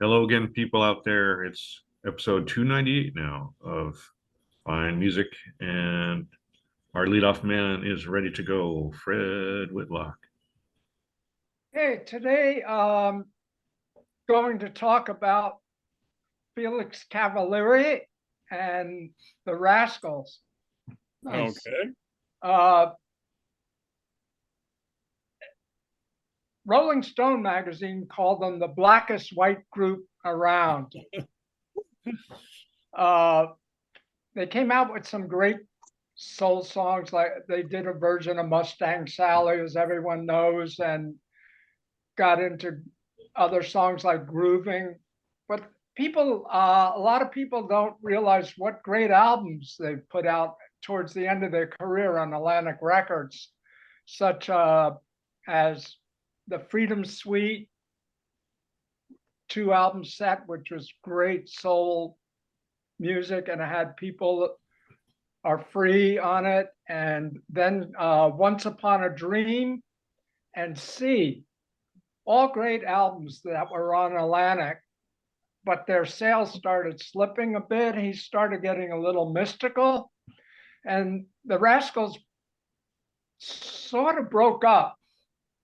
Hello again, people out there. It's episode 298 now of Fine Music, and our leadoff man is ready to go, Fred Whitlock. Hey, today going to talk about FELIX CAVALIERE and the Rascals. Okay. Uh, Rolling Stone magazine called them the blackest white group around. They came out with some great soul songs, like they did a version of Mustang Sally, as everyone knows, and got into other songs like Grooving. But a lot of people don't realize what great albums they put out towards the end of their career on Atlantic Records, such as the Freedom Suite 2 album set, which was great soul music, and it had People Are Free on it, and then Once Upon a Dream and See, all great albums that were on Atlantic, but their sales started slipping a bit. He started getting a little mystical, and the Rascals sort of broke up.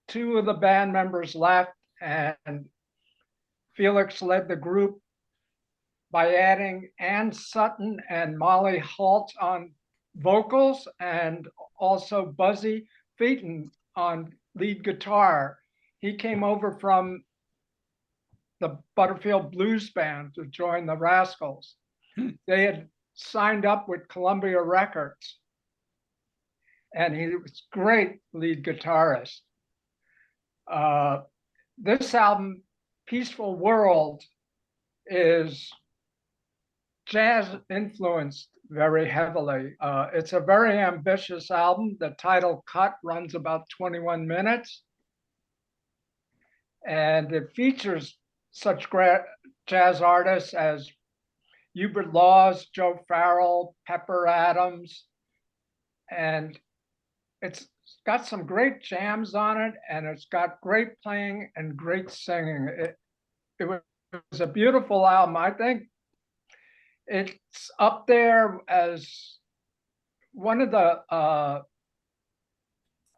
2 of the band members left, and Felix led the group by adding Ann Sutton and Molly Holt on vocals, and also Buzzy Featon on lead guitar. He came over from the Butterfield Blues Band to join the Rascals. They had signed up with Columbia Records, and he was great lead guitarist. This album, Peaceful World, is jazz influenced very heavily. It's a very ambitious album. The title cut runs about 21 minutes, and it features such great jazz artists as Hubert Laws, Joe Farrell, Pepper Adams, and it's got some great jams on it, and it's got great playing and great singing. It was a beautiful album. I think it's up there as one of the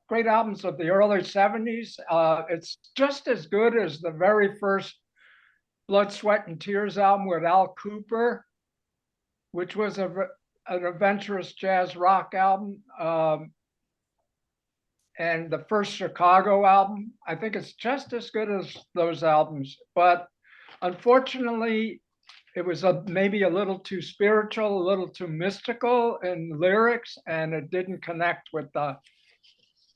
great albums of the early 70s. It's just as good as the very first Blood, Sweat, and Tears album with Al Kooper, which was an adventurous jazz rock album. And the first Chicago album, I think it's just as good as those albums. But unfortunately, it was maybe a little too spiritual, a little too mystical in lyrics, and it didn't connect with the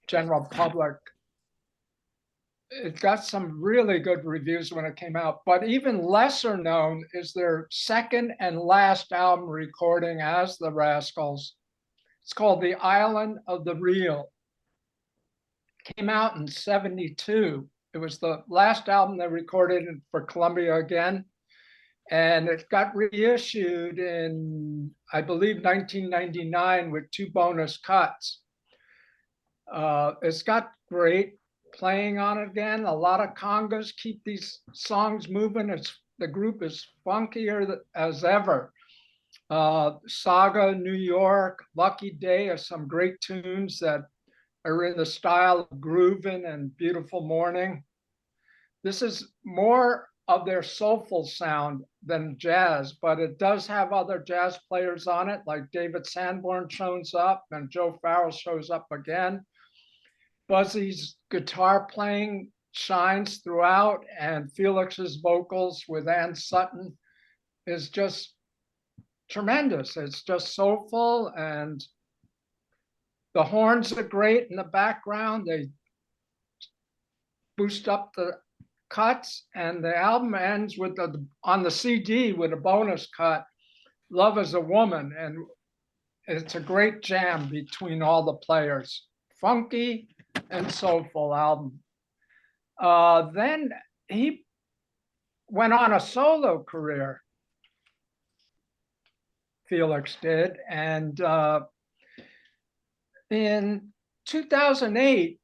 general public. It got some really good reviews when it came out, but even lesser known is their second and last album recording as the Rascals. It's called The Island of the Real. It came out in 72. It was the last album they recorded for Columbia again, and it got reissued in, I believe, 1999 with 2 bonus cuts. It's got great playing on it again. A lot of congas keep these songs moving. The group is funkier as ever. Saga, New York, Lucky Day are some great tunes that are in the style of Groovin' and Beautiful Morning. This is more of their soulful sound than jazz, but it does have other jazz players on it, like David Sanborn shows up and Joe Farrell shows up again. Buzzy's guitar playing shines throughout, and Felix's vocals with Ann Sutton is just tremendous. It's just soulful, and the horns are great in the background. They boost up the cuts, and the album ends with on the CD with a bonus cut, Love is a Woman, and it's a great jam between all the players. Funky and soulful album. Then he went on a solo career, Felix did, and in 2008,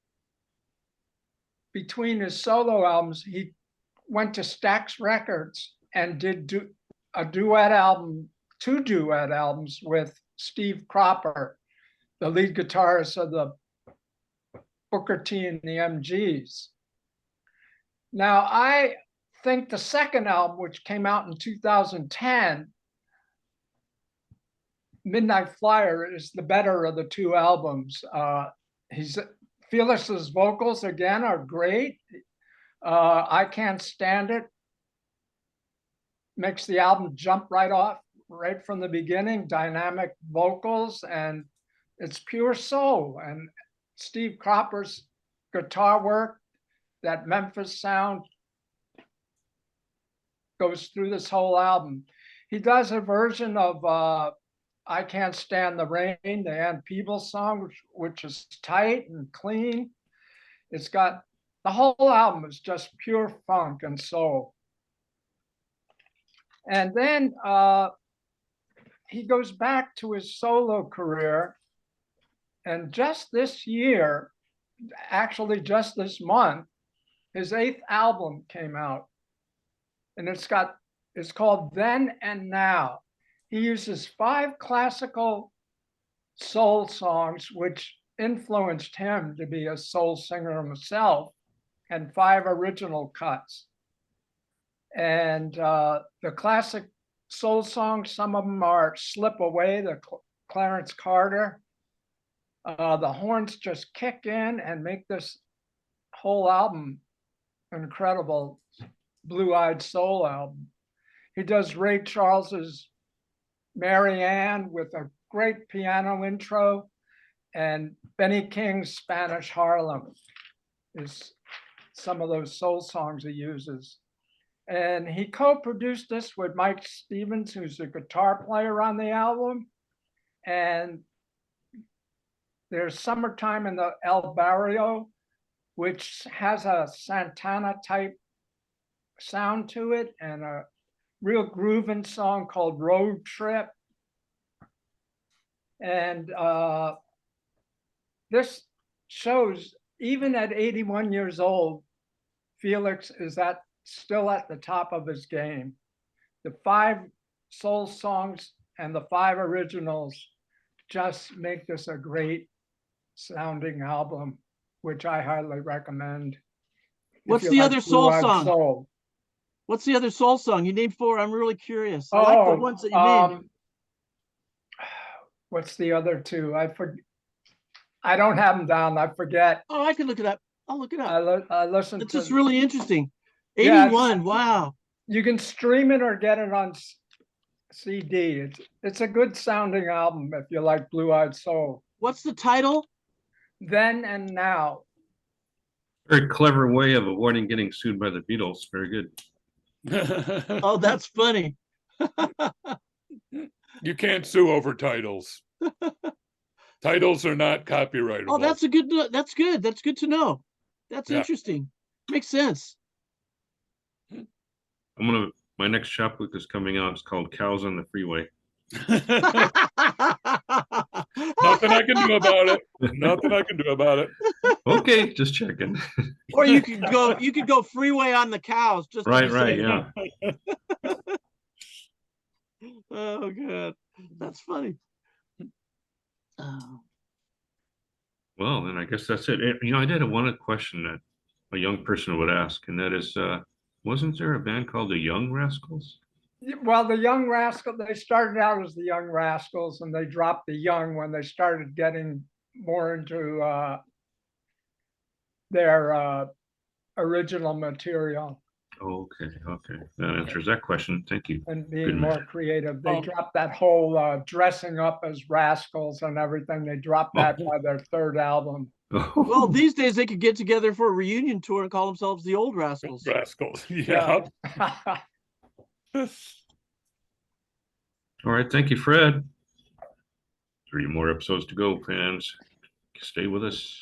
between his solo albums, he went to Stax Records and did a duet album, 2 duet albums with Steve Cropper, the lead guitarist of the Booker T and the MGs. Now, I think the second album, which came out in 2010, Midnight Flyer, is the better of the 2 albums. Felix's vocals, again, are great. I Can't Stand It makes the album jump right from the beginning, dynamic vocals, and it's pure soul. And Steve Cropper's guitar work, that Memphis sound, goes through this whole album. He does a version of I Can't Stand the Rain, the Ann Peebles song, which is tight and clean. It's got, the whole album is just pure funk and soul. And then he goes back to his solo career. And just this year, actually just this month, his 8th album came out. And it's called Then and Now. He uses 5 classical soul songs, which influenced him to be a soul singer himself, and 5 original cuts. And the classic soul songs, some of them are Slip Away, the Clarence Carter. The horns just kick in and make this whole album incredible blue-eyed soul album. He does Ray Charles's Mary Ann with a great piano intro, and Benny King's Spanish Harlem is some of those soul songs he uses. And he co-produced this with Mike Stevens, who's a guitar player on the album. And there's Summertime in the El Barrio, which has a Santana type sound to it, and a real grooving song called Road Trip. And this shows, even at 81 years old, Felix is still at the top of his game. The 5 soul songs and the 5 originals just make this a great sounding album, which I highly recommend. What's the other soul song? What's the other soul song? You named 4. I'm really curious. I like the ones that you named. What's the other 2? I don't have them down. I forget. Oh, I can look it up. I'll look it up. I listened to. It's just really interesting. 81. Yeah, wow. You can stream it or get it on CD. It's a good sounding album if you like blue-eyed soul. What's the title? Then and Now. Very clever way of avoiding getting sued by the Beatles. Very good. Oh, that's funny. You can't sue over titles. Titles are not copyrightable. Oh, that's good. That's good. That's good to know. That's interesting. Makes sense. My next chapbook is coming out. It's called Cows on the Freeway. Nothing I can do about it. Nothing I can do about it. Okay, just checking. Or you could go freeway on the cows. Just right, yeah. Oh god, that's funny. Oh. Well, then I guess that's it. I did one question that a young person would ask, and that is, wasn't there a band called the Young Rascals? Well, the Young Rascals, they started out as the Young Rascals, and they dropped the Young when they started getting more into their original material. Okay. That answers that question. Thank you. And being more creative. They dropped that whole dressing up as Rascals and everything. They dropped that by their 3rd album. Well, these days they could get together for a reunion tour and call themselves the Old Rascals. Rascals, yeah. All right, thank you, Fred. 3 more episodes to go, fans. Stay with us.